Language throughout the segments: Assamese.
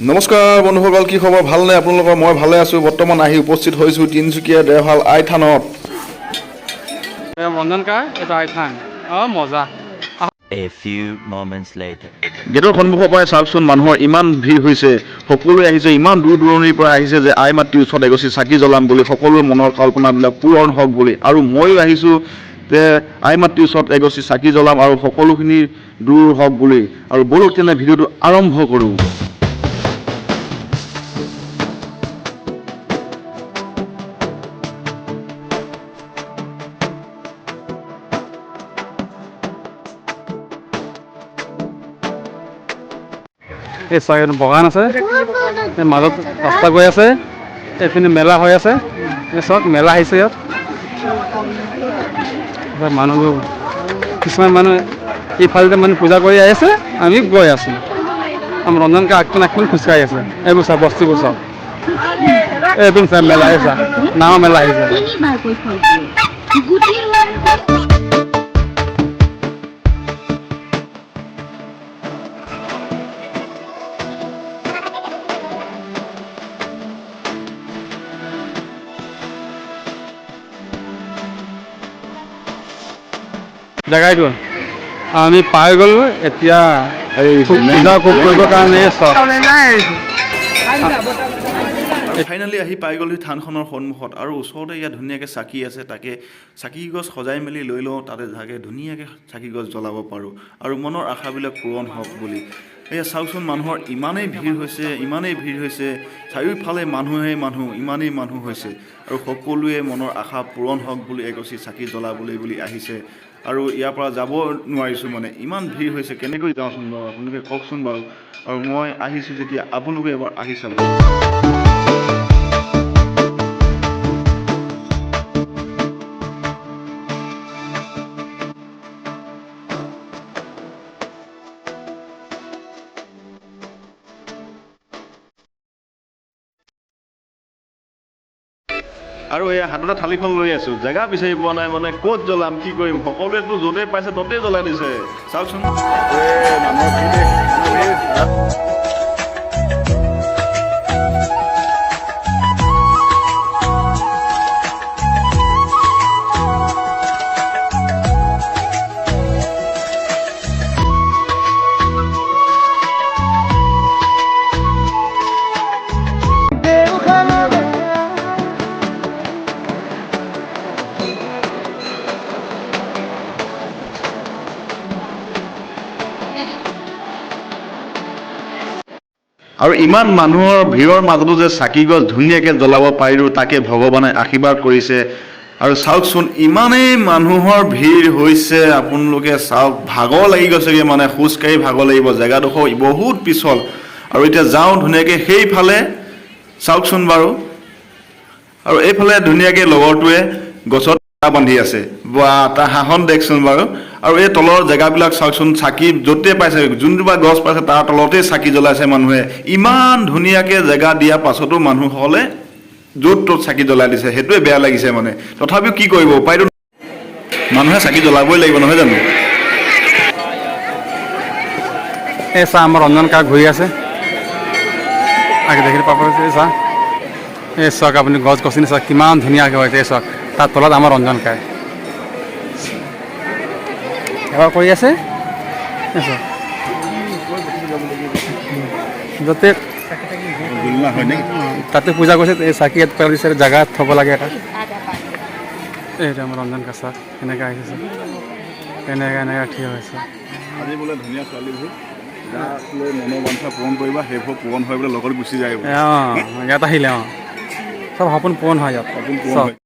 নমস্কাৰ বন্ধুসকল, কি খবৰ? ভালনে আপোনালোকৰ? মই ভালে আছোঁ। বৰ্তমান আহি উপস্থিত হৈছোঁ তিনিচুকীয়া দেওশাল আই থানত। ৰঞ্জন কাৰ এটা আই থান মজা। A few moments later. গেটৰ সন্মুখৰ পৰাই চাওকচোন, মানুহৰ ইমান ভিৰ হৈছে। সকলোৱে আহিছে, ইমান দূৰ দূৰণিৰ পৰা আহিছে যে আই মাতৃৰ ওচৰত এগছি চাকি জ্বলাম বুলি, সকলোৰে মনৰ কল্পনাবিলাক পূৰণ হওক বুলি। আৰু ময়ো আহিছোঁ যে আই মাতৃৰ ওচৰত এগছি চাকি জ্বলাম আৰু সকলোখিনি দূৰ হওক বুলি। আৰু বলক তেনে ভিডিঅ'টো আৰম্ভ কৰোঁ। এই চাই বাগান আছে, এই মাজত ৰাস্তা গৈ আছে, এইপিনে মেলা হৈ আছে। এই চাওক মেলা আহিছে ইয়াত। মানুহবোৰ কিছুমান মানুহ ইফালে মানে পূজা কৰি আহিছে, আমি গৈ আছোঁ। আমাৰ ৰঞ্জনকে আগপিনে আগপিনে খোজকাঢ়ি আছে। এইবোৰ চাওক বস্তুবোৰ চাওক, এইবোৰ চাওক মেলা আহিছে, ডাঙৰ মেলা আহিছে। জেগাইটো আমি পাই গ'লোঁ। এতিয়া পূজা কৰিবৰ কাৰণে ফাইনেলি আহি পাই গ'লো থানখনৰ সন্মুখত, আৰু ওচৰতে ইয়াত ধুনীয়াকৈ চাকি আছে। তাকে চাকি গছ সজাই মেলি লৈ লওঁ, তাতে তাকে ধুনীয়াকৈ চাকি গছ জ্বলাব পাৰোঁ আৰু মনৰ আশাবিলাক পূৰণ হওক বুলি। এয়া চাওকচোন, মানুহৰ ইমানেই ভিৰ হৈছে, চাৰিওফালে মানুহেই মানুহ, ইমানেই মানুহ হৈছে। আৰু সকলোৱে মনৰ আশা পূৰণ হওক বুলি এগছি চাকি জ্বলাবলৈ বুলি আহিছে। আৰু ইয়াৰ পৰা যাব নোৱাৰিছোঁ, মানে ইমান ভিৰ হৈছে। কেনেকৈ যাওঁচোন বাৰু, আপোনালোকে কওকচোন বাৰু। আৰু মই আহিছোঁ যেতিয়া, আপোনালোকে এবাৰ আহি চাব। আৰু এই হাততে থালিখন লৈ আছোঁ, জেগা বিচাৰি পোৱা নাই, মানে ক'ত জ্বলাম, কি কৰিম। সকলোৱেতো য'তে পাইছে ত'তেই জ্বলাই দিছে। চাওকচোন মানুহৰ ভিৰ। আৰু ইমান মানুহৰ ভিৰৰ মাজতো যে চাকি গছ ধুনীয়াকৈ জ্বলাব পাৰিলোঁ, তাকে ভগৱানে আশীৰ্বাদ কৰিছে। আৰু চাওকচোন, ইমানেই মানুহৰ ভিৰ হৈছে, আপোনালোকে চাওক, ভাগৰ লাগি গৈছেগৈ, মানে খোজকাঢ়ি ভাগৰ লাগিব। জেগাডোখৰ বহুত পিছল। আৰু এতিয়া যাওঁ ধুনীয়াকৈ সেইফালে, চাওকচোন বাৰু। আৰু এইফালে ধুনীয়াকৈ লগৰটোৱে গছত বান্ধি আছে, বা তাৰ সাহস দেখচোন বাৰু। আৰু এই তলৰ জেগাবিলাক চাওকচোন, চাকি য'তে পাইছে, যোনজোপা গছ পাইছে তাৰ তলতেই চাকি জ্বলাইছে মানুহে। ইমান ধুনীয়াকৈ জেগা দিয়াৰ পাছতো মানুহসকলে য'ত ত'ত চাকি জ্বলাই দিছে, সেইটোৱে বেয়া লাগিছে মানে। তথাপিও কি কৰিব, উপায়টো মানুহে চাকি জ্বলাবই লাগিব, নহয় জানো? এই চাহ আমাৰ ৰঞ্জন কাৰ ঘূৰি আছে, আগে দেখি পাব। চাহ এই চাওক, আপুনি গছ গছনি চাওক কিমান ধুনীয়াকৈ হৈছে। এই চাওক, তাৰ তলত আমাৰ ৰঞ্জন কাই সেৱা কৰি আছে। য'তে তাতে পূজা কৰিছে, এই চাকি ইয়াত পেলাই দিছে, জেগাত থ'ব লাগে এটা। এইটো আমাৰ ৰঞ্জন কা চাওক কেনেকৈ আহিছে, কেনেকৈ থিয় হৈছে। আজি বোলে ধুনীয়া ছোৱালীবোৰ লৈ মনৰ বাঞ্ছা পূৰণ কৰিবা, সেইবোৰ পূৰণ হৈ বোলে লগত গুচি যায়। ইয়াত আহিলে চব সপোন পূৰণ হয় ইয়াত। সপোন পূৰণ হয়।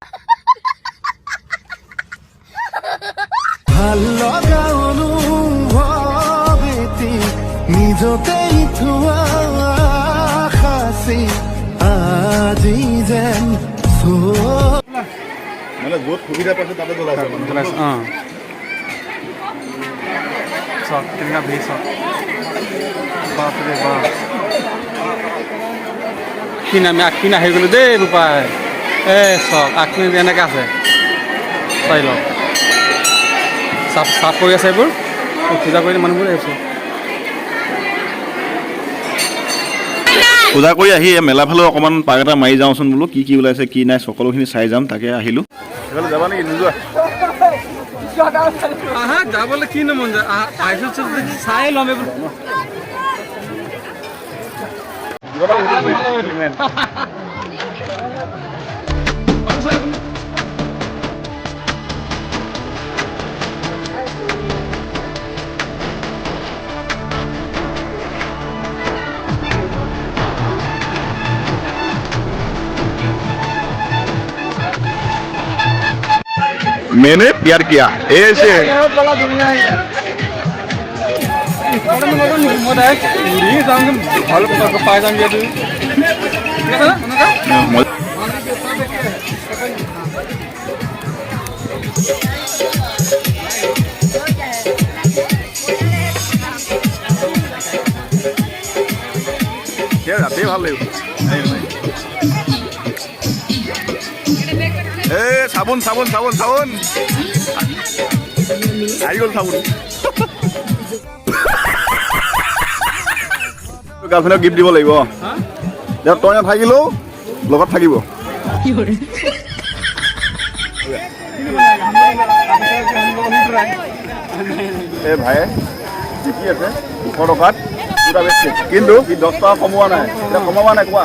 ভাল লগা অনুভৱ এটি নিজতেই থোৱা সাঁচি আজি যেন মানে য'ত সুবিধা পাইছে তাতে জ্বলাইছে। চাওক কেনেকুৱা ভিৰ, চাওক বাপৰে বাপ। আমি আগপিনে আহি গ'লোঁ দেই বোপাই। এই চাওক আগপিনে এনেকৈ আছে, চাই লওক। চাফ কৰি আছে এইবোৰ, পূজা কৰি মানুহবোৰ আহিছোঁ। পূজা কৰি আহি মেলা ফালে অকণমান পাক এটা মাৰি যাওঁচোন বোলো কি কি ওলাইছে কি নাই সকলোখিনি চাই যাম তাকে আহিলোঁ সেইফালে যাবা নেকি নোযোৱা আহা যাবলৈ কি মন যায় আহিছোঁ চাই ল'ম मैंने प्यार किया ऐसे ভাল পাই যাম ইয়াত ৰাতি ভাল লাগিব চাবোন চাবোন চাবোন চাবোন আহি গ'ল চাবোন গাৰ্লফ্ৰেণ্ডক গিফ্ট দিব লাগিব তই নাথাকিলেও লগত থাকিব এই ভাই জিকি আছে 200 টকাত দুটা বেছি কিন্তু 10 টকা কমোৱা নাই এতিয়া কমাবা নাই কোৱা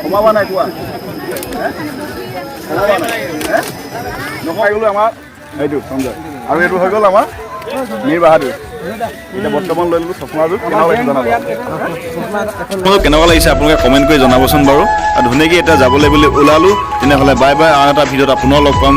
কমাবা নাই কোৱা নকমাই গ'লো আমাৰ এইটো সঞ্জয় আৰু এইটো হৈ গ'ল আমাৰ মীৰ বাহাদুৰ এতিয়া বৰ্তমান লৈ ল'লো চশমাযোৰ কেনেকুৱা লাগিছে আপোনালোকে কমেণ্ট কৰি জনাবচোন বাৰু আৰু ধুনীয়াকৈ এতিয়া যাবলৈ বুলি ওলালোঁ তেনেহ'লে বাই বাই আৰু এটা ভিডিঅ'ত পুনৰ লগ পাম